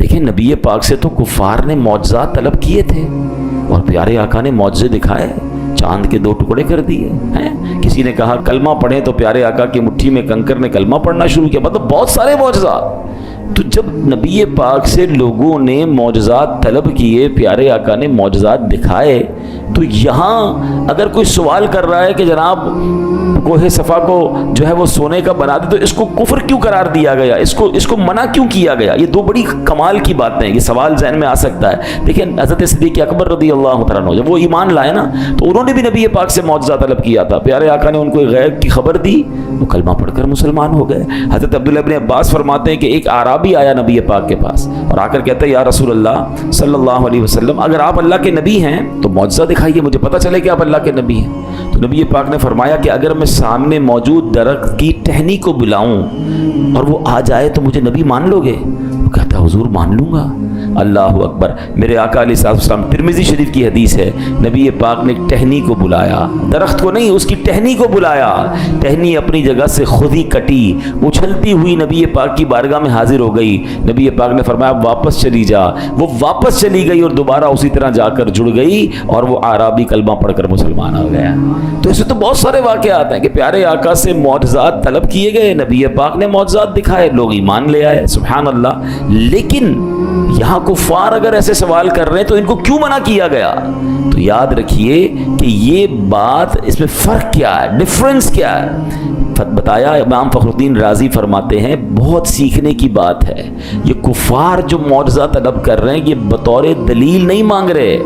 دیکھیں نبی پاک سے تو کفار نے معجزات طلب کیے تھے اور پیارے آقا نے معجزے دکھائے، چاند کے 2 ٹکڑے کر دیے ہیں۔ کسی نے کہا کلمہ پڑھیں تو پیارے آقا کی مٹھی میں کنکر نے کلمہ پڑھنا شروع کیا، مطلب بہت سارے معجزات۔ تو جب نبی پاک سے لوگوں نے معجزات طلب کیے، پیارے آقا نے معجزات دکھائے، تو یہاں اگر کوئی سوال کر رہا ہے کہ جناب کوہ صفا کو جو ہے وہ سونے کا بنا دے تو اس کو کفر کیوں قرار دیا گیا، اس کو منع کیوں کیا گیا؟ یہ 2 بڑی کمال کی باتیں ہیں، یہ سوال ذہن میں آ سکتا ہے۔ دیکھیں حضرت صدیق اکبر رضی اللہ تعالیٰ عنہ جب وہ ایمان لائے نا تو انہوں نے بھی نبی پاک سے معجزہ طلب کیا تھا، پیارے آقا نے ان کو غیب کی خبر دی، وہ کلمہ پڑھ کر مسلمان ہو گئے۔ حضرت عبداللہ ابن عباس فرماتے ہیں کہ ایک اعرابی آیا نبی پاک کے پاس اور آ کر کہتا ہے یا رسول اللہ صلی اللہ علیہ وسلم اگر آپ اللہ کے نبی ہیں تو معجزہ دکھائیے، مجھے پتہ چلے کہ آپ اللہ کے نبی ہیں۔ تو نبی پاک نے فرمایا کہ اگر میں سامنے موجود درخت کی ٹہنی کو بلاؤں اور وہ آ جائے تو مجھے نبی مان لو گے؟ وہ کہتا ہے حضور مان لوں گا۔ اللہ اکبر، میرے آقا علیہ الصلوۃ والسلام، ترمذی شریف کی حدیث ہے، نبی پاک نے ٹہنی کو بلایا، درخت کو نہیں، اس کی ٹہنی کو بلایا، ٹہنی اپنی جگہ سے خود ہی کٹی، اچھلتی ہوئی نبی پاک کی بارگاہ میں حاضر ہو گئی۔ نبی پاک نے فرمایا واپس چلی جا، وہ واپس چلی گئی اور دوبارہ اسی طرح جا کر جڑ گئی اور وہ اعرابی کلمہ پڑھ کر مسلمان ہو گیا۔ تو اسے تو بہت سارے واقعات ہیں کہ پیارے آقا سے معجزات طلب کیے گئے، نبی پاک نے معجزات دکھائے، لوگ ایمان لے آئے، سبحان اللہ۔ لیکن یہاں کفار اگر ایسے سوال کر رہے ہیں تو ان کو کیوں منع کیا گیا؟ تو یاد رکھیے کہ یہ بات، اس میں فرق کیا ہے، ڈفرنس کیا ہے؟ بتایا امام فخر الدین رازی فرماتے ہیں بہت سیکھنے کی بات ہے۔ یہ کفار جو معجزہ طلب کر رہے ہیں یہ بطور دلیل نہیں مانگ رہے،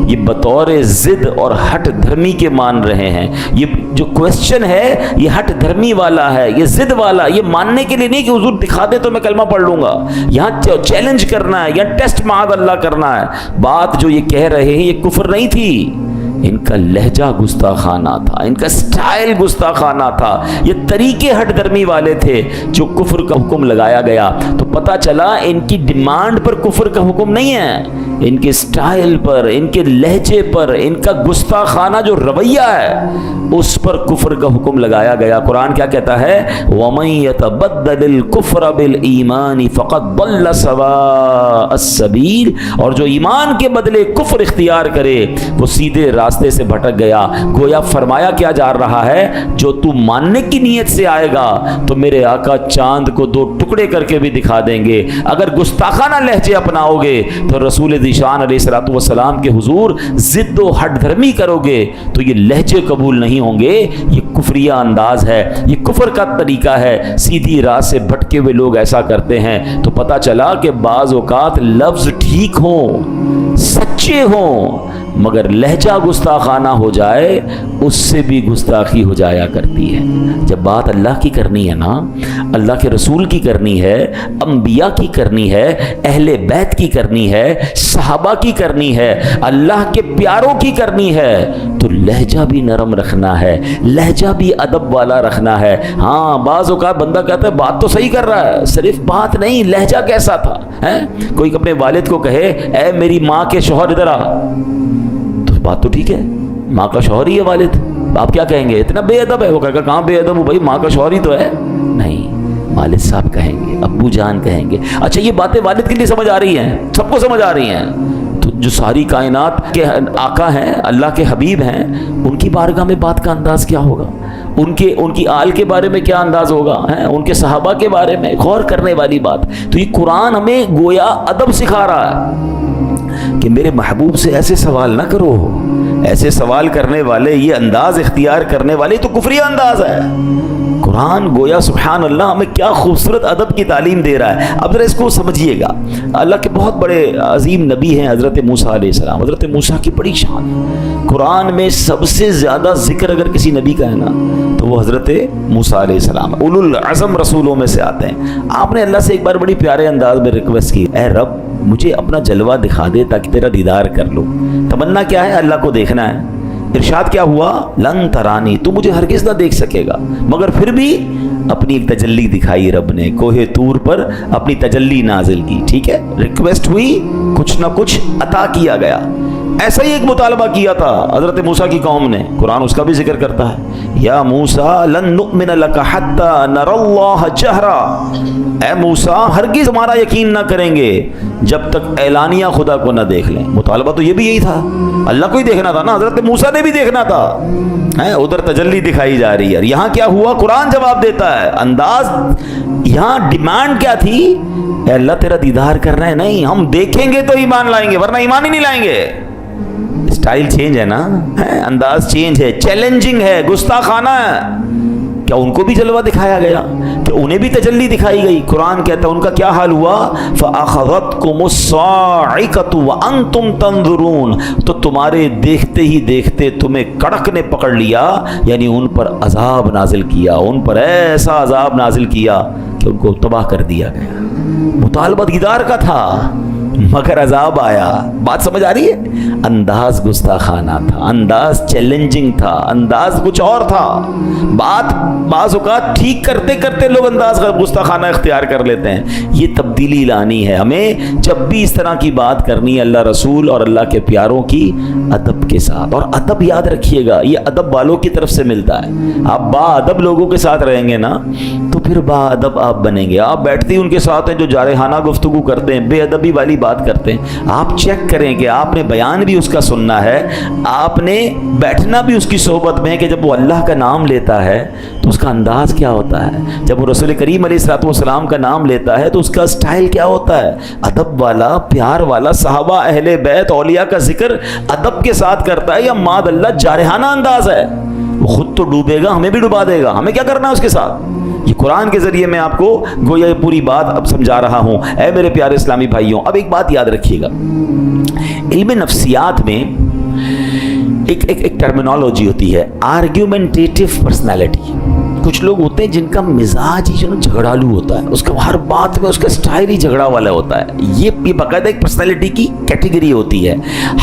یہ بطور ضد اور ہٹ دھرمی کے مان رہے ہیں۔ یہ جو کویسچن ہے یہ ہٹ دھرمی والا ہے، یہ ضد والا، یہ ماننے کے لیے نہیں کہ حضور دکھا دے تو میں کلمہ پڑھ لوں گا۔ یہاں چیلنج کرنا ہے، یہاں ٹیسٹ معاذ اللہ کرنا ہے۔ بات جو یہ کہہ رہے ہیں یہ کفر نہیں تھی، ان کا لہجہ گستاخانہ تھا، ان کا سٹائل گستاخانہ تھا، یہ طریقے ہٹ درمی والے تھے جو کفر کا حکم لگایا گیا۔ تو پتہ چلا ان کی ڈیمانڈ پر کفر کا حکم نہیں ہے، ان کے سٹائل پر، ان کے لہجے پر، ان کا گستاخانہ جو رویہ ہے اس پر کفر کا حکم لگایا گیا۔ قرآن کیا کہتا ہے؟ وَمَن يَتَبَدَّلِ الْكُفْرَ بِالْإِيمَانِ فَقَدْ ضَلَّ سَوَاءَ السَّبِيلِ، اور جو ایمان کے بدلے کفر اختیار کرے وہ سیدھے راستے سے بھٹک گیا۔ گویا فرمایا کیا جا رہا ہے، جو تو ماننے کی نیت سے آئے گا تو میرے آقا چاند کو 2 ٹکڑے کر کے بھی دکھا دیں گے، اگر گستاخانہ لہجے اپناؤ گے تو رسول ذیشان علیہ الصلوۃ والسلام کے حضور ضد و ہٹ دھرمی کرو گے تو یہ لہجے قبول نہیں ہوں گے، یہ کفریہ انداز ہے، یہ کفر کا طریقہ ہے۔ سیدھی راہ سے بھٹکے ہوئے لوگ ایسا کرتے ہیں۔ تو پتہ چلا کہ بعض اوقات لفظ ٹھیک ہوں، سچے ہوں، مگر لہجہ گستاخانہ ہو جائے اس سے بھی گستاخی ہو جایا کرتی ہے۔ جب بات اللہ کی کرنی ہے نا، اللہ کے رسول کی کرنی ہے، انبیاء کی کرنی ہے، اہل بیت کی کرنی ہے، صحابہ کی کرنی ہے، اللہ کے پیاروں کی کرنی ہے، تو لہجہ بھی نرم رکھنا ہے، لہجہ بھی ادب والا رکھنا ہے۔ ہاں بعض اوقات بندہ کہتا ہے بات تو صحیح کر رہا ہے، صرف بات نہیں لہجہ کیسا تھا ہے؟ کوئی اپنے والد کو کہے اے میری ماں کے شوہر ادھر آ، بات تو ٹھیک ہے، ماں کا شوہر ہی ہے والد، آپ کیا کہیں گے اتنا بے ادب ہے؟ وہ کہے گا کہاں بے ادب ہوں بھائی، ماں کا شوہر ہی تو ہے۔ نہیں، والد صاحب کہیں گے، ابو جان کہیں گے۔ اچھا یہ باتیں والد کے لیے سمجھ آ رہی ہیں، سب کو سمجھ آ رہی ہیں، تو جو ساری کائنات کے آقا ہیں، اللہ کے حبیب ہیں، ان کی بارگاہ میں بات کا انداز کیا ہوگا، ان کی آل کے بارے میں کیا انداز ہوگا، ان کے صحابہ کے بارے میں غور کرنے والی بات۔ تو یہ قرآن ہمیں گویا ادب سکھا رہا ہے کہ میرے محبوب سے ایسے سوال نہ کرو، ایسے سوال کرنے والے، یہ انداز اختیار کرنے والے تو کفری انداز ہے۔ قرآن گویا سبحان اللہ ہمیں کیا خوبصورت ادب کی تعلیم دے رہا ہے۔ اب ذرا اس کو سمجھیے گا، اللہ کے بہت بڑے عظیم نبی ہیں حضرت موسیٰ علیہ السلام، حضرت موسیٰ کی بڑی شان ہے۔ قرآن میں سب سے زیادہ ذکر اگر کسی نبی کا ہے نا تو وہ حضرت موسیٰ علیہ السلام، اولو العزم رسولوں میں سے آتے ہیں۔ آپ نے اللہ سے ایک بار بڑی پیارے انداز میں ریکویسٹ کی، اے رب مجھے اپنا جلوہ دکھا دے تاکہ تیرا دیدار کر لو۔ تمنا کیا ہے؟ اللہ کو دیکھنا ہے۔ ارشاد کیا ہوا؟ لن ترانی، تو مجھے ہرگز نہ دیکھ سکے گا، مگر پھر بھی اپنی ایک تجلی دکھائی رب نے، کوہ طور پر اپنی تجلی نازل کی، ٹھیک ہے، ریکویسٹ ہوئی، کچھ نہ کچھ عطا کیا گیا۔ ایسا ہی ایک مطالبہ کیا تھا حضرت موسیٰ کی قوم نے، قرآن اس کا بھی ذکر کرتا ہے، یا موسیٰ لن نؤمن لک حتی نری اللہ جہرا، اے موسیٰ ہرگز ہمارا یقین نہ کریں گے جب تک اعلانیہ خدا کو نہ دیکھ لیں۔ مطالبہ تو یہ بھی یہی تھا، اللہ کو ہی دیکھنا تھا نا، حضرت موسیٰ نے بھی دیکھنا تھا، ادھر تجلی دکھائی جا رہی ہے، یہاں کیا ہوا؟ قرآن جواب دیتا ہے۔ انداز یہاں ڈیمانڈ کیا تھی؟ اے اللہ تیرا دیدار کر رہے ہیں، نہیں ہم دیکھیں گے تو ایمان لائیں گے ورنہ ایمان ہی نہیں لائیں گے۔ اسٹائل چینج ہے نا، انداز چینج ہے، چیلنجنگ ہے، گستاخانہ ہے۔ کیا ان کو بھی جلوہ دکھایا گیا؟ کہ انہیں بھی تجلی دکھائی گئی؟ قرآن کہتا ہے ان کا کیا حال ہوا؟ فَأَخَذَتْكُمُ الصَّاعِقَةُ وَأَنْتُمْ تَنظُرُونَ، تو تمہارے دیکھتے ہی دیکھتے تمہیں کڑک نے پکڑ لیا، یعنی ان پر عذاب نازل کیا، ان پر ایسا عذاب نازل کیا کہ ان کو تباہ کر دیا گیا۔ مطالبہ دیدار کا تھا مگر عذاب آیا۔ بات سمجھ آ رہی ہے؟ انداز گستاخانہ تھا، انداز چیلنجنگ تھا، انداز کچھ اور تھا۔ بات بعض اوقات ٹھیک کرتے کرتے لوگ انداز گستاخانہ اختیار کر لیتے ہیں۔ یہ تبدیلی لانی ہے ہمیں، جب بھی اس طرح کی بات کرنی ہے اللہ رسول اور اللہ کے پیاروں کی ادب کے ساتھ۔ اور ادب یاد رکھیے گا یہ ادب والوں کی طرف سے ملتا ہے۔ آپ با ادب لوگوں کے ساتھ رہیں گے نا تو پھر با ادب آپ بنیں گے۔ آپ بیٹھتے ہی ان کے ساتھ ہیں جو جارحانہ گفتگو کرتے ہیں، بے ادبی والی بات کرتے ہیں، آپ چیک کریں کہ آپ نے بیان بھی اس کا سننا ہے، آپ نے بیٹھنا بھی اس کی صحبت میں ہے کہ جب وہ اللہ کا نام لیتا ہے تو اس کا انداز کیا ہوتا ہے، جب وہ رسول کریم علیہ الصلوۃ والسلام کا نام لیتا ہے تو اس کا سٹائل کیا ہوتا ہے، ادب والا، پیار والا۔ صحابہ، اہل بیت، اولیاء کا ذکر ادب کے ساتھ کرتا ہے یا ماد اللہ جارحانہ انداز ہے؟ وہ خود تو ڈوبے گا، ہمیں بھی ڈبا دے گا، ہمیں کیا کرنا ہے اس کے ساتھ؟ یہ قرآن کے ذریعے میں آپ کو گویا یہ پوری بات اب سمجھا رہا ہوں۔ اے میرے پیارے اسلامی بھائیوں، اب ایک بات یاد رکھیے گا، علم نفسیات میں ایک ٹرمینالوجی ہوتی ہے، آرگیومنٹیٹیو پرسنالٹی۔ کچھ لوگ ہوتے ہیں جن کا مزاج ہی جو نا جھگڑالو ہوتا ہے، اس کا ہر بات میں اس کا سٹائل ہی جھگڑا والا ہوتا ہے۔ یہ باقاعدہ ایک پرسنالٹی کی کیٹیگری ہوتی ہے۔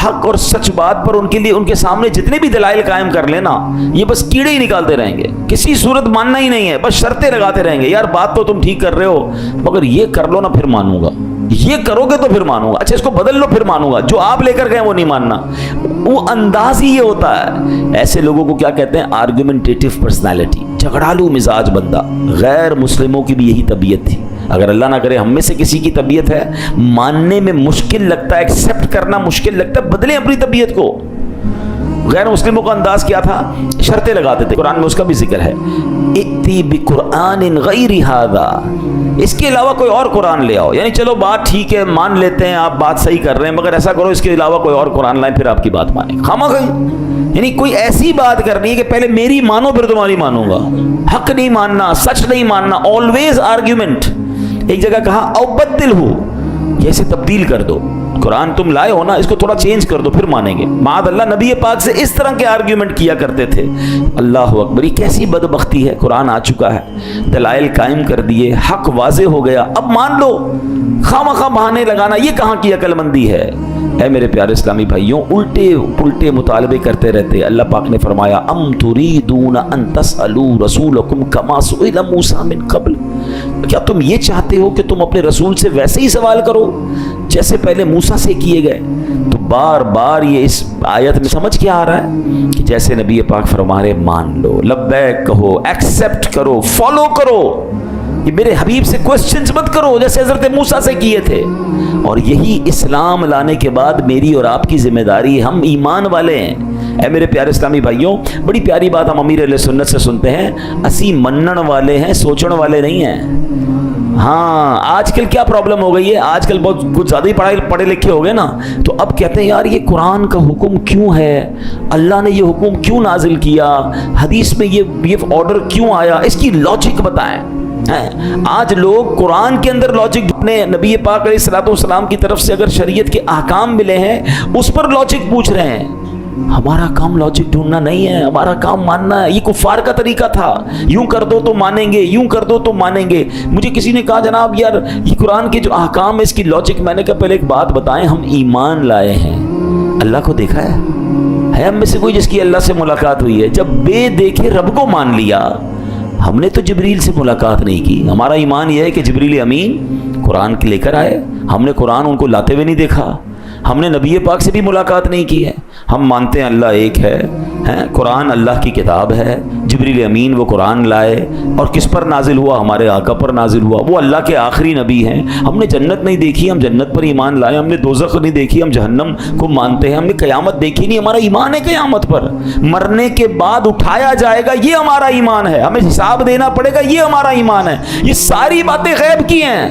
حق اور سچ بات پر ان کے لیے ان کے سامنے جتنے بھی دلائل قائم کر لینا، یہ بس کیڑے ہی نکالتے رہیں گے، کسی صورت ماننا ہی نہیں ہے، بس شرطیں لگاتے رہیں گے، یار بات تو تم ٹھیک کر رہے ہو مگر یہ کر لو نا پھر مانوں گا، یہ کرو گے تو پھر مانوں گا، اچھا اس کو بدل لو پھر مانوں گا، جو آپ لے کر گئے وہ نہیں ماننا۔ وہ انداز ہی یہ ہوتا ہے۔ ایسے لوگوں کو کیا کہتے ہیں؟ آرگومنٹیٹیو پرسنالٹی، جھگڑالو مزاج بندہ۔ غیر مسلموں کی بھی یہی طبیعت تھی۔ اگر اللہ نہ کرے ہم میں سے کسی کی طبیعت ہے ماننے میں مشکل لگتا ہے، ایکسیپٹ کرنا مشکل لگتا ہے، بدلیں اپنی طبیعت کو۔ غیر مسلموں کا انداز کیا تھا؟ شرطیں لگاتے تھے، قرآن میں اس کا بھی ذکر ہے، ائتی بقرآن غیر ھذا، اس کے علاوہ کوئی اور قرآن لے آؤ، یعنی چلو بات ٹھیک ہے مان لیتے ہیں آپ بات صحیح کر رہے ہیں مگر ایسا کرو اس کے علاوہ کوئی اور قرآن لائیں پھر آپ کی بات مانیں گے۔ خامخواہ یعنی کوئی ایسی بات کرنی ہے کہ پہلے میری مانو پھر تمہاری مانوں گا، حق نہیں ماننا، سچ نہیں ماننا، آلویز آرگیومنٹ۔ ایک جگہ کہا او بدل ہو، جیسے تبدیل کر دو، قرآن تم لائے ہو نا اس کو تھوڑا چینج کر دو پھر مانیں گے۔ معاذ اللہ نبی پاک سے اس طرح کے آرگیومنٹ کیا کرتے تھے۔ اللہ اکبر، یہ کیسی بدبختی ہے، قرآن آ چکا ہے، دلائل قائم کر دیے، حق واضح ہو گیا، اب مان لو، خواہ بہانے لگانا یہ کہاں کی عقل مندی ہے؟ اے میرے پیارے اسلامی بھائیوں، الٹے پلٹے مطالبے کرتے رہتے۔ اللہ پاک نے فرمایا ام تريدون ان تسألوا رسولکم کما سئل موسیٰ من قبل، کیا تم یہ چاہتے ہو کہ تم اپنے رسول سے ویسے ہی سوال کرو جیسے پہلے موسیٰ سے کیے گئے؟ تو بار بار یہ اس آیت میں سمجھ کیا آ رہا ہے کہ جیسے نبی پاک فرما رہے مان لو، لبیک کہو، ایکسیپٹ کرو، فالو کرو، یہ میرے حبیب سے کوسچنز مت کرو جیسے حضرت موسیٰ سے کیے تھے۔ اور یہی اسلام لانے کے بعد میری اور آپ کی ذمہ داری، ہم ایمان والے ہیں۔ اے میرے پیارے اسلامی بھائیوں، بڑی پیاری بات ہم امیر اہل سنت سے سنتے ہیں، اسی منن والے ہیں، سوچن والے نہیں ہیں۔ ہاں آج کل کیا پرابلم ہو گئی ہے، آج کل بہت کچھ زیادہ ہی پڑھے لکھے ہو گئے نا، تو اب کہتے ہیں یار یہ قرآن کا حکم کیوں ہے، اللہ نے یہ حکم کیوں نازل کیا، حدیث میں یہ آرڈر کیوں آیا، اس کی لاجک بتائیں۔ آج لوگ قرآن کے اندر لاجک ڈھونڈنے، نبی پاک علیہ الصلوۃ والسلام کی طرف سے اگر شریعت کے احکام ملے ہیں اس پر لاجک پوچھ رہے ہیں۔ ہمارا کام لاجک ڈھونڈنا نہیں ہے، ہمارا کام ماننا ہے۔ یہ کفار کا طریقہ تھا، یوں کر دو تو مانیں گے، یوں کر دو تو مانیں گے۔ مجھے کسی نے کہا جناب یار یہ قرآن کے جو احکام ہے اس کی لاجک، میں نے کہا پہلے ایک بات بتائیں، ہم ایمان لائے ہیں، اللہ کو دیکھا ہے ہم میں سے کوئی جس کی اللہ سے ملاقات ہوئی ہے؟ جب بے دیکھے رب کو مان لیا، ہم نے تو جبریل سے ملاقات نہیں کی، ہمارا ایمان یہ ہے کہ جبریل امین قرآن کے لے کر آئے، ہم نے قرآن ان کو لاتے ہوئے نہیں دیکھا، ہم نے نبی پاک سے بھی ملاقات نہیں کی ہے. ہم مانتے ہیں اللہ ایک ہے, قرآن اللہ کی کتاب ہے, جبریل امین وہ قرآن لائے, اور کس پر نازل ہوا؟ ہمارے آقا پر نازل ہوا, وہ اللہ کے آخری نبی ہیں. ہم نے جنت نہیں دیکھی, ہم جنت پر ایمان لائے. ہم نے دوزخ نہیں دیکھی, ہم جہنم کو مانتے ہیں. ہم نے قیامت دیکھی نہیں, ہمارا ایمان ہے قیامت پر. مرنے کے بعد اٹھایا جائے گا, یہ ہمارا ایمان ہے. ہمیں حساب دینا پڑے گا, یہ ہمارا ایمان ہے. یہ ساری باتیں غیب کی ہیں.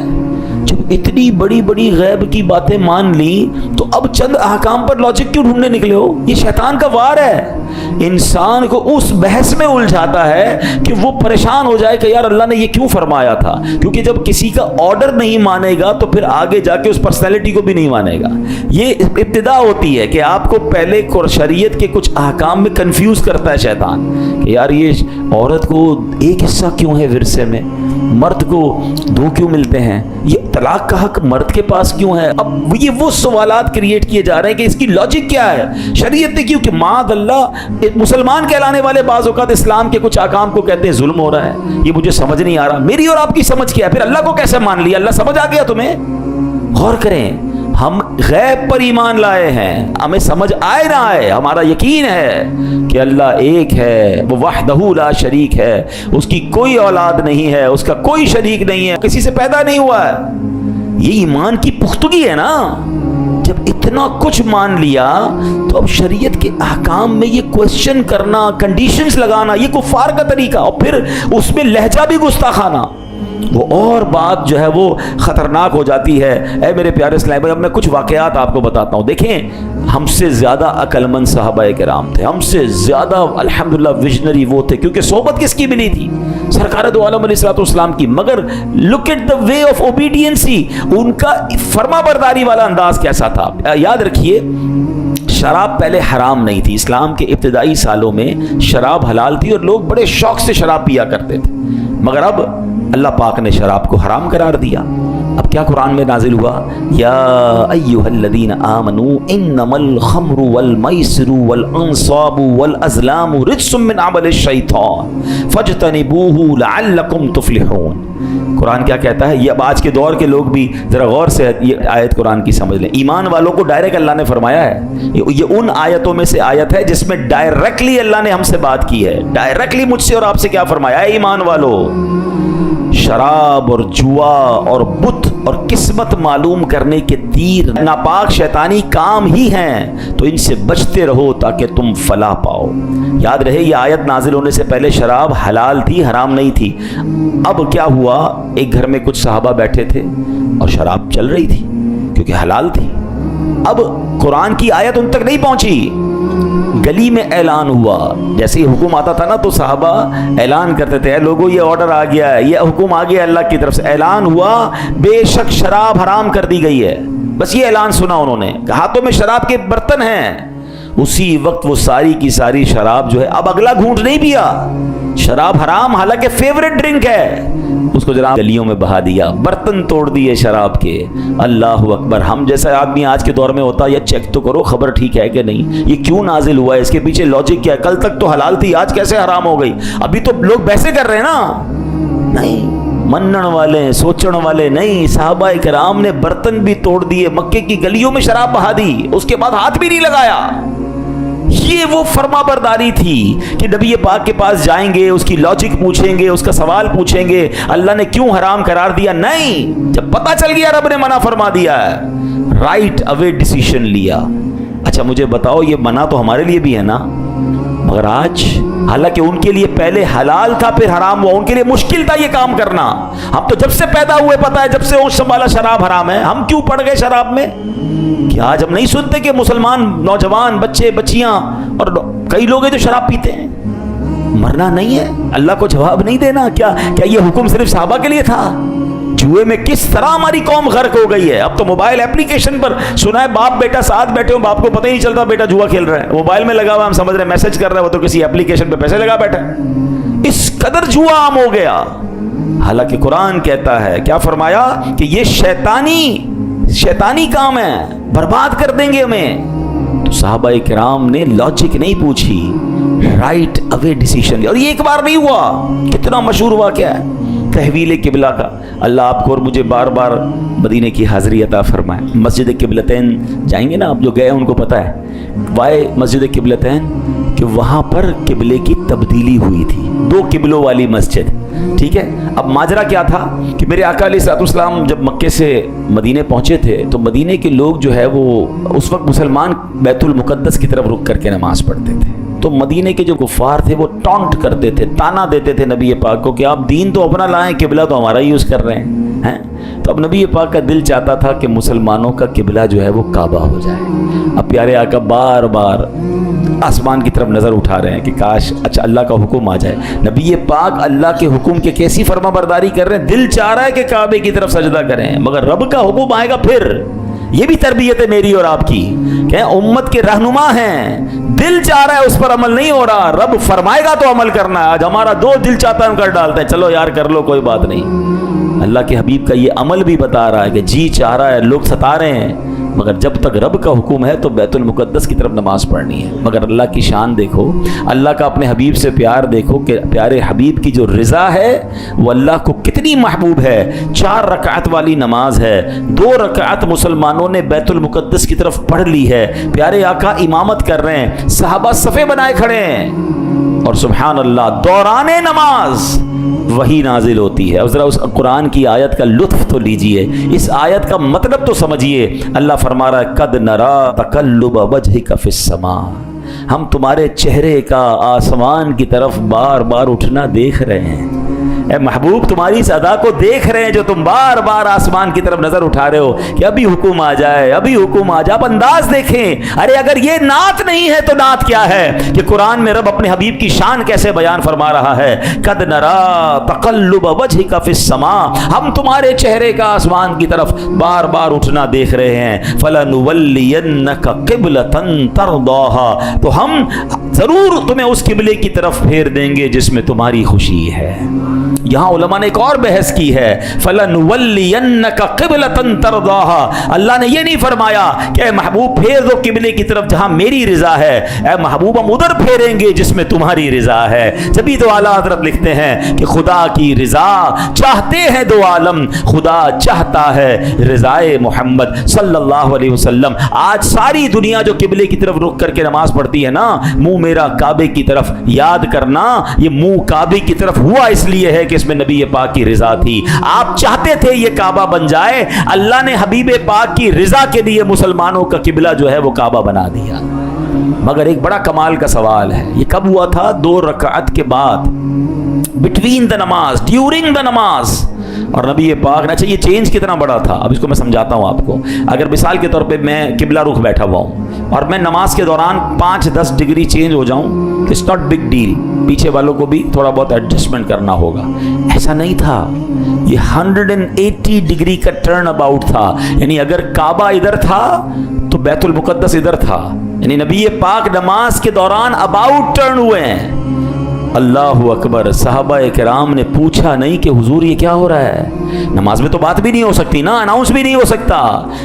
جب اتنی بڑی بڑی غیب کی باتیں مان لی تو اب چند احکام پر لاجک کیوں ڈھونڈنے نکلے ہو؟ یہ شیطان کا وار ہے. انسان کو اس بحث میں الجھاتا ہے کہ وہ پریشان ہو جائے کہ یار اللہ نے یہ کیوں فرمایا تھا. کیونکہ جب کسی کا آرڈر نہیں مانے گا تو پھر آگے جا کے اس پرسنالٹی کو بھی نہیں مانے گا. یہ ابتدا ہوتی ہے کہ آپ کو پہلے شریعت کے کچھ احکام میں کنفیوز کرتا ہے شیطان کہ یار یہ عورت کو ایک حصہ کیوں ہے ورثے میں, مرد کو 2 کیوں ملتے ہیں, یہ طلاق کا حق مرد کے پاس کیوں ہے. اب یہ وہ سوالات کریٹ کیے جا رہے ہیں کہ اس کی لاجک کیا ہے. شریعت نے کیوں کہ معاذ اللہ مسلمان کہلانے والے بعض اوقات اسلام کے کچھ احکام کو کہتے ہیں ظلم ہو رہا ہے, یہ مجھے سمجھ نہیں آ رہا. میری اور آپ کی سمجھ کیا ہے؟ پھر اللہ کو کیسے مان لیا؟ اللہ سمجھ آ گیا تمہیں؟ غور کریں, ہم غیب پر ایمان لائے ہیں, ہمیں سمجھ آئے نہ آئے, ہمارا یقین ہے کہ اللہ ایک ہے, وہ وحدہ لا شریک ہے, اس کی کوئی اولاد نہیں ہے, اس کا کوئی شریک نہیں ہے, کسی سے پیدا نہیں ہوا ہے. یہ ایمان کی پختگی ہے نا. جب اتنا کچھ مان لیا تو اب شریعت کے احکام میں یہ کوشچن کرنا, کنڈیشنز لگانا, یہ کفار کا طریقہ, اور پھر اس میں لہجہ بھی گستاخانہ, وہ اور بات جو ہے وہ خطرناک ہو جاتی ہے. اے میرے پیارے اسلام بھائی, اب میں کچھ واقعات آپ کو بتاتا ہوں. دیکھیں, ہم سے زیادہ عقل مند صحابہ کرام تھے, ہم سے زیادہ الحمدللہ ویژنری وہ تھے, کیونکہ صحبت کس کی ملی تھی؟ سرکار دو عالم علیہ الصلوۃ والسلام کی. مگر look at the way of اوبیڈینسی, ان کا فرما برداری والا انداز کیسا تھا. یاد رکھیے, شراب پہلے حرام نہیں تھی. اسلام کے ابتدائی سالوں میں شراب حلال تھی اور لوگ بڑے شوق سے شراب پیا کرتے تھے. مگر اب اللہ پاک نے شراب کو حرام قرار دیا. اب کیا قرآن میں نازل ہوا؟ یا ایھا الذین آمنوا انما الخمر والمیسر والانصاب والازلام رجس من عمل الشیطان فاجتنبوہ لعلکم تفلحون. قرآن کیا کہتا ہے؟ یہ اب آج کے دور کے لوگ بھی ذرا غور سے یہ آیت قرآن کی سمجھ لیں. ایمان والوں کو ڈائریکٹ اللہ نے فرمایا ہے. یہ ان آیتوں میں سے آیت ہے جس میں ڈائریکٹلی اللہ نے ہم سے بات کی ہے. ڈائریکٹلی مجھ سے اور آپ سے کیا فرمایا ہے؟ ایمان والو, شراب اور جوا اور بت اور قسمت معلوم کرنے کے تیر ناپاک شیطانی کام ہی ہیں, تو ان سے بچتے رہو تاکہ تم فلاح پاؤ. یاد رہے, یہ آیت نازل ہونے سے پہلے شراب حلال تھی, حرام نہیں تھی. اب کیا ہوا, ایک گھر میں کچھ صحابہ بیٹھے تھے اور شراب چل رہی تھی کیونکہ حلال تھی. اب قرآن کی آیت ان تک نہیں پہنچی. گلی میں اعلان ہوا, جیسے ہی حکم آتا تھا نا تو صحابہ اعلان کرتے تھے, اے لوگوں یہ آرڈر آ گیا ہے, یہ حکم آ گیا اللہ کی طرف سے. اعلان ہوا بے شک شراب حرام کر دی گئی ہے. بس یہ اعلان سنا انہوں نے, ہاتھوں میں شراب کے برتن ہیں. اسی وقت وہ ساری کی ساری شراب جو ہے, اب اگلا گھونٹ نہیں پیا. شراب حرام, حالانکہ فیوریٹ ڈرنک ہے, اس کو جناب گلیوں میں بہا دیا, برتن توڑ دیے شراب کے. اللہ اکبر. ہم جیسا آدمی آج کے دور میں ہوتا, یا چیک تو کرو خبر ٹھیک ہے کہ نہیں, یہ کیوں نازل ہوا ہے, اس کے پیچھے لاجک کیا ہے, کل تک تو حلال تھی آج کیسے حرام ہو گئی. ابھی تو لوگ بحثیں کر رہے ہیں نا. نہیں, منن والے, سوچن والے نہیں. صحابہ کرام نے برتن بھی توڑ دیے, مکے کی گلیوں میں شراب بہا دی, اس کے بعد ہاتھ بھی نہیں لگایا. یہ وہ فرما برداری تھی کہ نبی پاک کے پاس جائیں گے, اس کی لاجک پوچھیں گے, اس کا سوال پوچھیں گے, اللہ نے کیوں حرام قرار دیا. نہیں, جب پتہ چل گیا رب نے منع فرما دیا ہے, رائٹ اوے ڈیسیشن لیا. اچھا مجھے بتاؤ, یہ منع تو ہمارے لیے بھی ہے نا, مگر آج حالانکہ ان کے لیے پہلے حلال تھا پھر حرام ہوا, ان کے لیے مشکل تھا یہ کام کرنا. ہم تو جب سے پیدا ہوئے پتہ ہے, جب سے ہوش سنبھالا شراب حرام ہے, ہم کیوں پڑ گئے شراب میں. کیا آج ہم نہیں سنتے کہ مسلمان نوجوان بچے بچیاں اور کئی لوگ ہیں جو شراب پیتے ہیں؟ مرنا نہیں ہے, اللہ کو جواب نہیں دینا. کیا یہ حکم صرف صحابہ کے لیے تھا؟ جوئے میں کس طرح ہماری قوم غرق ہو گئی ہے. اب تو موبائل اپلیکیشن پر سنا ہے, باپ بیٹا ساتھ بیٹھے ہوں, باپ کو پتہ ہی نہیں چلتا بیٹا جوا کھیل رہا ہے, موبائل میں لگا ہوا, ہم سمجھ رہے ہیں میسج کر رہا ہے, وہ تو کسی اپلیکیشن پہ پیسے لگا بیٹھا ہے. اس قدر جوا عام ہو گیا. حالانکہ قرآن کہتا ہے, کیا فرمایا کہ یہ شیطانی کام ہے, برباد کر دیں گے ہمیں. تو صحابہ کرام نے لاجک نہیں پوچھی, رائٹ اوے ڈیسیشن لیا. اور یہ ایک بار نہیں ہوا, کتنا مشہور واقعہ ہے. تحویل قبلہ کا اللہ آپ کو اور مجھے بار بار مدینے کی حاضری عطا فرمائے. مسجد قبلتین جائیں گے نا، آپ جو گئے ان کو پتہ ہے وائے مسجد قبلتین کہ وہاں پر قبلے کی تبدیلی ہوئی تھی، 2 قبلوں والی مسجد. ٹھیک ہے، اب ماجرا کیا تھا کہ میرے آقا علیہ الصلوۃ والسلام جب مکے سے مدینے پہنچے تھے تو مدینے کے لوگ جو ہے وہ اس وقت مسلمان بیت المقدس کی طرف رک کر کے نماز پڑھتے تھے. تو مدینے کے جو کفار تھے وہ ٹانٹ کرتے تھے، تانا دیتے تھے نبی پاک کو کہ آپ دین تو اپنا لائیں، قبلہ تو ہمارا یوز کر رہے ہیں. تو اب نبی پاک کا دل چاہتا تھا کہ مسلمانوں کا قبلہ جو ہے وہ کعبہ ہو جائے. اب پیارے آقا بار بار آسمان کی طرف نظر اٹھا رہے ہیں کہ کاش اچھا اللہ کا حکم آ جائے. نبی پاک اللہ کے حکم کے کیسی فرما برداری کر رہے ہیں، دل چاہ رہا ہے کہ کعبے کی طرف سجدہ کریں، مگر رب کا حکم آئے گا پھر. یہ بھی تربیت ہے میری اور آپ کی کہ امت کے رہنما ہیں، دل چاہ رہا ہے اس پر عمل نہیں ہو رہا، رب فرمائے گا تو عمل کرنا ہے. آج ہمارا دل چاہتا ہے ہم کر ڈالتے ہیں، چلو یار کر لو کوئی بات نہیں. اللہ کے حبیب کا یہ عمل بھی بتا رہا ہے کہ جی چاہ رہا ہے، لوگ ستا رہے ہیں، مگر جب تک رب کا حکم ہے تو بیت المقدس کی طرف نماز پڑھنی ہے. مگر اللہ کی شان دیکھو، اللہ کا اپنے حبیب سے پیار دیکھو کہ پیارے حبیب کی جو رضا ہے وہ اللہ کو کتنی محبوب ہے. 4 رکعت والی نماز ہے، 2 رکعت مسلمانوں نے بیت المقدس کی طرف پڑھ لی ہے. پیارے آقا امامت کر رہے ہیں، صحابہ صفے بنائے کھڑے ہیں، اور سبحان اللہ دوران نماز وہی نازل ہوتی ہے. اور ذرا اس قرآن کی آیت کا لطف تو لیجئے، اس آیت کا مطلب تو سمجھیے. اللہ فرما رہا ہے قد نرا تقلب وجهک فی السماء، ہم تمہارے چہرے کا آسمان کی طرف بار بار اٹھنا دیکھ رہے ہیں. اے محبوب تمہاری اس ادا کو دیکھ رہے ہیں جو تم بار بار آسمان کی طرف نظر اٹھا رہے ہو کہ ابھی حکم آ جائے، ابھی حکم آ جائے. آپ انداز دیکھیں، ارے اگر یہ نعت نہیں ہے تو نعت کیا ہے کہ قرآن میں رب اپنے حبیب کی شان کیسے بیان فرما رہا ہے. قد نرا تقلب وجهک فی السماء، ہم تمہارے چہرے کا آسمان کی طرف بار بار اٹھنا دیکھ رہے ہیں. فلنولینک قبلۃ ترضاها، تو ہم ضرور تمہیں اس قبلے کی طرف پھیر دیں گے جس میں تمہاری خوشی ہے. یہاں علماء نے ایک اور بحث کی ہے، فَلَنُوَلِّيَنَّكَ قِبْلَةً تَرْضَاهَا، اللہ نے یہ نہیں فرمایا کہ اے محبوب پھیر دو قبلے کی طرف جہاں میری رضا ہے. اے محبوب ہم ادھر پھیریں گے جس میں تمہاری رضا ہے. جبھی تو اعلیٰ حضرت لکھتے ہیں کہ خدا کی رضا چاہتے ہیں 2 عالم، خدا چاہتا ہے رضائے محمد صلی اللہ علیہ وسلم. آج ساری دنیا جو قبلے کی طرف رک کر کے نماز پڑھتی ہے نا، منہ میرا کعبے کی طرف، یاد کرنا یہ منہ کعبے کی طرف ہوا اس لیے ہے کہ اس میں نبی پاک کی رضا تھی. آپ چاہتے تھے یہ کعبہ بن جائے، اللہ نے حبیب پاک کی رضا کے لیے مسلمانوں کا قبلہ جو ہے وہ کعبہ بنا دیا. مگر ایک بڑا کمال کا سوال ہے، یہ کب ہوا تھا؟ 2 رکعت کے بعد، بٹوین دا نماز، ڈیورنگ دا نماز. اور نبی پاک نے، اچھا یہ چینج کتنا بڑا تھا اب اس کو میں سمجھاتا ہوں آپ کو. اگر مثال کے طور پہ میں قبلہ رخ بیٹھا ہوا ہوں اور میں نماز کے دوران 5-10 ڈگری چینج ہو جاؤں، اٹس ناٹ بگ ڈیل، پیچھے والوں کو بھی تھوڑا بہت ایڈجسٹمنٹ کرنا ہوگا. ایسا نہیں تھا، یہ 180 ڈگری کا ٹرن اباؤٹ تھا. یعنی اگر کعبہ ادھر تھا تو بیت المقدس ادھر تھا. یعنی نبی پاک نماز کے دوران اباؤٹ ٹرن ہوئے ہیں. اللہ اکبر. صحابہ کرام نے پوچھا نہیں کہ حضور یہ کیا ہو رہا ہے؟ نماز میں تو بات بھی نہیں ہو سکتی نا، اناؤنس بھی نہیں ہو سکتا.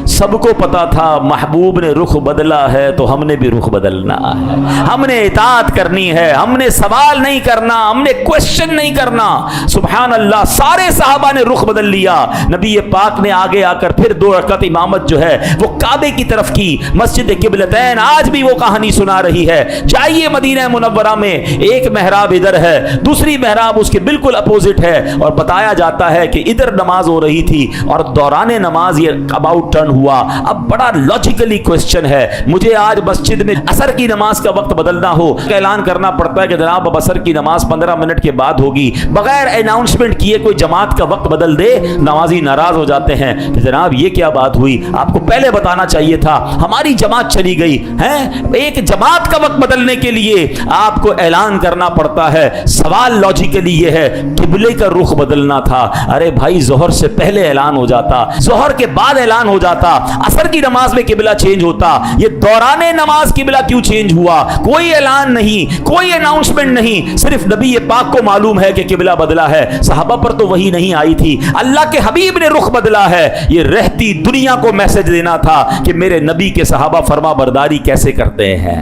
سب کو پتا تھا محبوب نے رخ بدلا ہے تو ہم نے بھی رخ بدلنا ہے، ہم نے اطاعت کرنی ہے، ہم نے سوال نہیں کرنا، ہم نے کوشچن نہیں کرنا. سبحان اللہ، سارے صحابہ نے رخ بدل لیا. نبی پاک نے آگے آ کر پھر 2 رکعت امامت جو ہے وہ کعبے کی طرف کی. مسجد قبلتین آج بھی وہ کہانی سنا رہی ہے. جائیے مدینہ منورہ میں، ایک محراب ادھر ہے، دوسری محراب اس کے بالکل اپوزٹ ہے، اور بتایا جاتا ہے کہ ادھر نماز ہو رہی تھی اور دوران نماز یہ اباؤٹ ٹرن ہوا. اب بڑا لاجیکلی کوسچن ہے، مجھے آج مسجد میں عصر کی نماز کا وقت بدلنا ہو، اعلان کرنا پڑتا ہے کہ جناب اب عصر کی نماز 15 منٹ کے بعد ہوگی، بغیر اناؤنسمنٹ کیے کوئی جماعت کا وقت بدل دے، نمازی ناراض ہو جاتے ہیں کہ جناب یہ کیا بات ہوئی، آپ کو پہلے بتانا چاہیے تھا، ہماری جماعت چلی گئی ہے. ایک جماعت کا وقت بدلنے کے لیے آپ کو اعلان کرنا پڑتا ہے. سوال لاجیکلی یہ ہے قبلے کا رخ بدلنا تھا. ارے بھائی ظہر سے پہلے اعلان ہو جاتا، ظہر کے بعد اعلان ہو جاتا، عصر کی نماز میں قبلہ چینج ہوتا. یہ دوران نماز قبلہ کیوں چینج ہوا؟ کوئی اعلان نہیں، کوئی اناؤنسمنٹ نہیں، صرف نبی پاک کو معلوم ہے کہ قبلہ بدلا ہے. صحابہ پر تو وہی نہیں آئی تھی، اللہ کے حبیب نے رخ بدلا ہے. یہ رہتی دنیا کو میسج دینا تھا کہ میرے نبی کے صحابہ فرما برداری کیسے کرتے ہیں،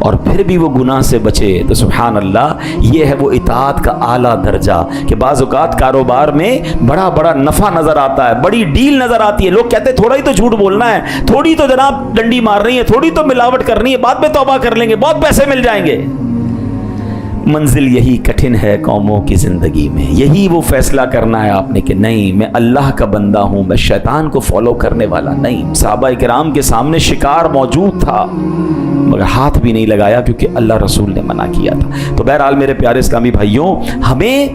اور پھر بھی وہ گناہ سے بچے تو سبحان اللہ، یہ ہے وہ اطاعت کا اعلیٰ درجہ کہ بعض اوقات کاروبار میں بڑا بڑا نفع نظر آتا ہے، بڑی ڈیل نظر آتی ہے، لوگ کہتے ہیں تھوڑا ہی تو جھوٹ بولنا ہے، تھوڑی تو جناب ڈنڈی مار رہی ہے، تھوڑی تو ملاوٹ کرنی ہے، بعد میں توبہ کر لیں گے، بہت پیسے مل جائیں گے۔ منزل یہی کٹھن ہے قوموں کی زندگی میں، یہی وہ فیصلہ کرنا ہے آپ نے کہ نہیں میں اللہ کا بندہ ہوں، میں شیطان کو فالو کرنے والا نہیں۔ صحابہ کرام کے سامنے شکار موجود تھا مگر ہاتھ بھی نہیں لگایا کیونکہ اللہ رسول نے منع کیا تھا۔ تو بہرحال میرے پیارے اسلامی بھائیوں، ہمیں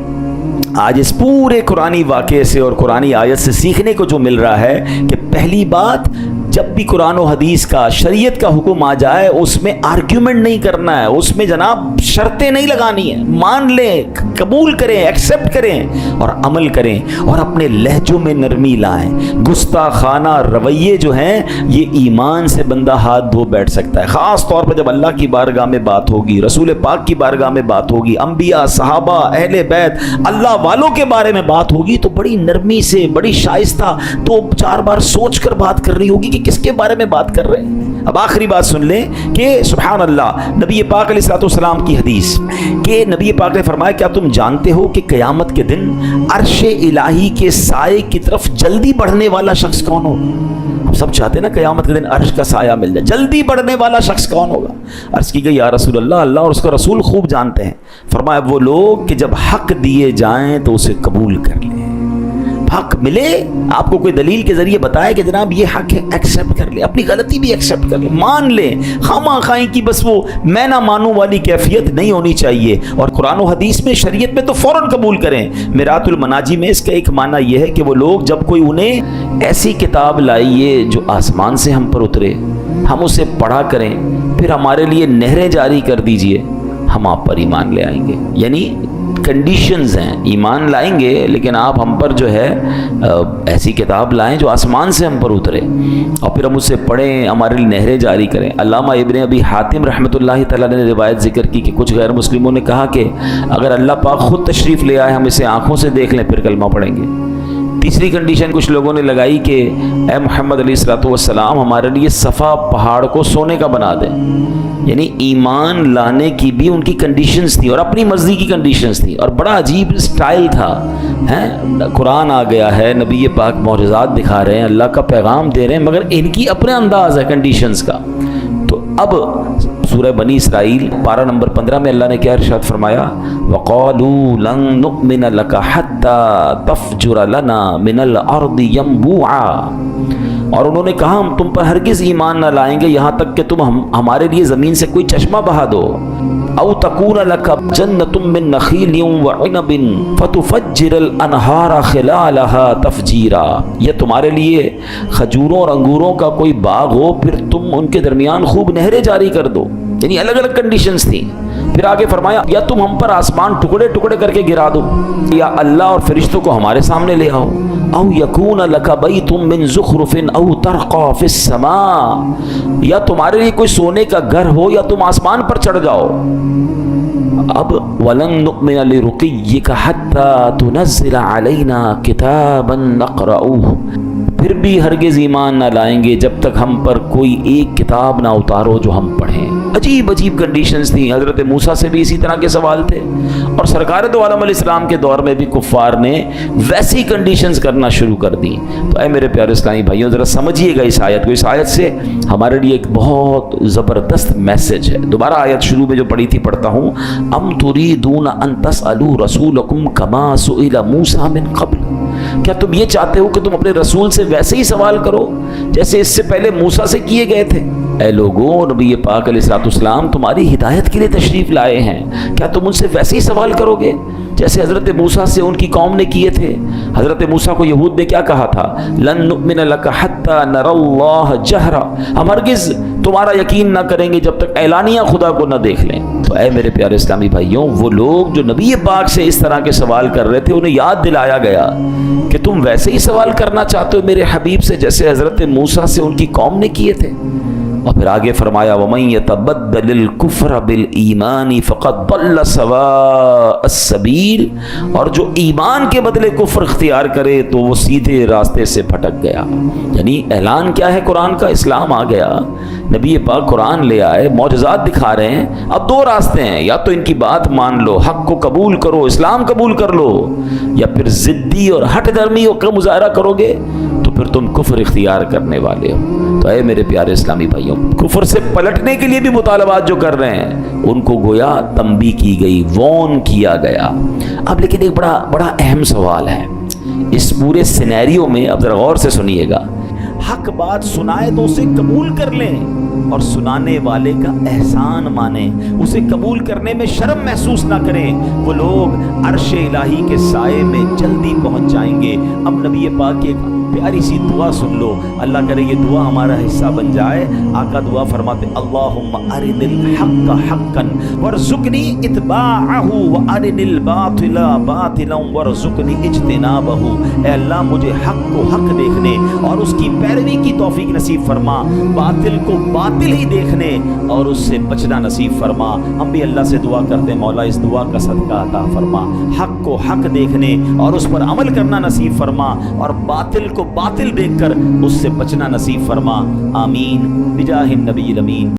آج اس پورے قرآنی واقعے سے اور قرآنی آیت سے سیکھنے کو جو مل رہا ہے کہ پہلی بات، جب بھی قرآن و حدیث کا شریعت کا حکم آ جائے اس میں آرگیومنٹ نہیں کرنا ہے، اس میں جناب شرطیں نہیں لگانی ہیں، مان لیں، قبول کریں، ایکسیپٹ کریں اور عمل کریں اور اپنے لہجوں میں نرمی لائیں۔ گستاخانہ رویے جو ہیں یہ ایمان سے بندہ ہاتھ دھو بیٹھ سکتا ہے، خاص طور پر جب اللہ کی بارگاہ میں بات ہوگی، رسول پاک کی بارگاہ میں بات ہوگی، انبیاء، صحابہ، اہل بیت، اللہ والوں کے بارے میں بات ہوگی تو بڑی نرمی سے، بڑی شائستہ، تو چار بار سوچ کر بات کرنی ہوگی کہ کس کے بارے میں بات کر رہے ہیں۔ اب آخری بات سن لیں کہ سبحان اللہ، نبی پاک علیہ الصلوۃ والسلام کی حدیث کہ نبی پاک نے فرمایا کیا تم جانتے ہو کہ قیامت کے دن عرش الہی کے سائے کی طرف جلدی بڑھنے والا شخص کون ہوگا؟ ہم سب چاہتے ہیں نا قیامت کے دن عرش کا سایہ مل جائے، جلدی بڑھنے والا شخص کون ہوگا؟ عرض کی گئی یا رسول اللہ، اللہ اور اس کا رسول خوب جانتے ہیں۔ فرمایا وہ لوگ کہ جب حق دیے جائیں تو اسے قبول کر لیں، حق ملے آپ کو کوئی دلیل کے ذریعے بتائے کہ جناب یہ حق ہے، ایکسیپٹ کر لیں، اپنی غلطی بھی ایکسیپٹ کر لیں، مان لیں، خواہ خواہی کی بس وہ میں نہ مانوں والی کیفیت نہیں ہونی چاہیے، اور قرآن و حدیث میں شریعت میں تو فوراً قبول کریں۔ میرات المناجی میں اس کا ایک معنی یہ ہے کہ وہ لوگ جب کوئی انہیں ایسی کتاب لائیے جو آسمان سے ہم پر اترے، ہم اسے پڑھا کریں، پھر ہمارے لیے نہریں جاری کر دیجئے، ہم آپ پر ایمان لے آئیں گے۔ یعنی کنڈیشنز ہیں، ایمان لائیں گے لیکن آپ ہم پر جو ہے ایسی کتاب لائیں جو آسمان سے ہم پر اترے اور پھر ہم اسے پڑھیں، ہمارے لیے نہریں جاری کریں۔ علامہ ابن ابی حاتم رحمۃ اللہ تعالیٰ نے روایت ذکر کی کہ کچھ غیر مسلموں نے کہا کہ اگر اللہ پاک خود تشریف لے آئے ہم اسے آنکھوں سے دیکھ لیں پھر کلمہ پڑھیں گے۔ تیسری کنڈیشن کچھ لوگوں نے لگائی کہ اے محمد علیہ الصلوۃ والسلام ہمارے لیے صفا پہاڑ کو سونے کا بنا دیں۔ یعنی ایمان لانے کی بھی ان کی کنڈیشنز تھی اور اپنی مرضی کی کنڈیشنز تھی، اور بڑا عجیب سٹائل تھا۔ قرآن آ گیا ہے، نبی پاک معجزات دکھا رہے ہیں، اللہ کا پیغام دے رہے ہیں، مگر ان کی اپنا انداز ہے کنڈیشنز کا۔ تو اب سورہ بنی اسرائیل پارہ نمبر 15 میں اللہ نے کیا ارشاد فرمایا؟ وَقَالُوا لَن نُؤْمِنَ لَكَ حَتَّى تَفْجُرَ لَنَا مِنَ الْأَرْضِ يَنبُوعًا، اور انہوں نے کہا ہم تم پر ہرگز ایمان نہ لائیں گے یہاں تک کہ تم ہمارے لیے زمین سے کوئی چشمہ بہا دو۔ او تکون لک جنۃ من نخیل وعنب فتفجر الانہار خلالها تفجیرا، یا تمہارے لیے کھجوروں اور انگوروں کا کوئی باغ ہو پھر تم ان کے درمیان خوب نہریں جاری کر دو۔ یعنی الگ الگ کنڈیشنز تھیں۔ پھر آگے فرمایا یا تم ہم پر آسمان ٹکڑے ٹکڑے کر کے گرا دو، یا اللہ اور فرشتوں کو ہمارے سامنے لے آؤ، او یکون لک بیت من زخرف او ترقی فی السماء، یا تمہارے لیے کوئی سونے کا گھر ہو یا تم آسمان پر چڑھ جاؤ۔ اب وَلَن نُؤْمِنَ لِرُقِيِّكَ حَتَّى تُنَزِّلَ عَلَيْنَا كِتَابًا نَقْرَؤُهُ، پھر بھی ہرگز ایمان نہ لائیں گے جب تک ہم پر کوئی ایک کتاب نہ اتارو جو ہم پڑھیں۔ عجیب عجیب کنڈیشنز تھیں۔ حضرت موسیٰ سے بھی اسی طرح کے سوال تھے، اور سرکار دو عالم علیہ السلام کے دور میں بھی کفار نے ویسی کنڈیشنز کرنا شروع کر دی۔ تو اے میرے پیارے اسلامی بھائیوں ذرا سمجھیے گا اس آیت کو، اس آیت سے ہمارے لیے ایک بہت زبردست میسج ہے۔ دوبارہ آیت شروع میں جو پڑھی تھی پڑھتا ہوں، ام تريدون ان تسألوا رسولكم كما سئل موسى من قبل، کیا تم یہ چاہتے ہو کہ تم اپنے رسول سے ویسے ہی سوال کرو جیسے اس سے پہلے موسیٰ سے کیے گئے تھے؟ اے لوگوں، نبی پاک علیہ الصلوۃ والسلام تمہاری ہدایت کے لیے تشریف لائے ہیں، کیا تم ان سے ویسے ہی سوال کرو گے جیسے حضرت موسیٰ سے ان کی قوم نے کیے تھے؟ حضرت موسیٰ کو یہود نے کیا کہا تھا؟ لن نؤمن لک حتی نری اللہ جہرا، ہم ہرگز تمہارا یقین نہ کریں گے جب تک اعلانیہ خدا کو نہ دیکھ لیں۔ تو اے میرے پیارے اسلامی بھائیوں، وہ لوگ جو نبی پاک سے اس طرح کے سوال کر رہے تھے انہیں یاد دلایا گیا کہ تم ویسے ہی سوال کرنا چاہتے ہو میرے حبیب سے جیسے حضرت موسیٰ سے ان کی قوم نے کیے تھے۔ اور پھر آگے فرمایا وَمَن يَتَبَدَّلِ الْكُفْرَ بِالْإِيمَانِ فَقَدْ ضَلَّ سَوَاءَ السَّبِيلِ، اور جو ایمان کے بدلے کفر اختیار کرے تو وہ سیدھے راستے سے پھٹک گیا۔ یعنی اعلان کیا ہے قرآن کا؟ اسلام آ گیا، نبی پاک قرآن لے آئے، معجزات دکھا رہے ہیں، اب دو راستے ہیں، یا تو ان کی بات مان لو، حق کو قبول کرو، اسلام قبول کر لو، یا پھر ضدی اور ہٹ درمی کا مظاہرہ کرو گے تو پھر تم کفر اختیار کرنے والے ہو۔ تو اے میرے پیارے اسلامی بھائیوں، کفر سے پلٹنے کے لیے بھی مطالبات جو کر رہے ہیں ان کو گویا تنبیہ کی گئی، وارن کیا گیا۔ اب لیکن ایک بڑا اہم سوال ہے اس پورے سینیریو میں، اب ذرا غور سے سنیے گا۔ حق بات سنائے تو اسے قبول کر لیں اور سنانے والے کا احسان مانیں، اسے قبول کرنے میں شرم محسوس نہ کریں، وہ لوگ عرش الہی کے سائے میں جلدی پہنچ جائیں گے۔ اب نبی پاک کی ایک پیاری سی دعا سن لو، اللہ کرے یہ دعا ہمارا حصہ بن جائے۔ آقا دعا فرماتے اللہم ارن الحق حقا وارزقنی اتباعہ وارن الباطل باطلا وارزقنی اجتنابہ۔ اے اللہ مجھے حق کو حق دیکھنے اور اس کی پیروی کی توفیق نصیب فرما، باطل کو باطل ہی دیکھنے اور اس سے بچنا نصیب فرما۔ ہم بھی اللہ سے دعا کرتے مولا اس دعا کا صدقہ عطا فرما، حق کو حق دیکھنے اور اس پر عمل کرنا نصیب فرما، اور باطل کو باطل دیکھ کر اس سے بچنا نصیب فرما۔ آمین بجاہ النبی الامین۔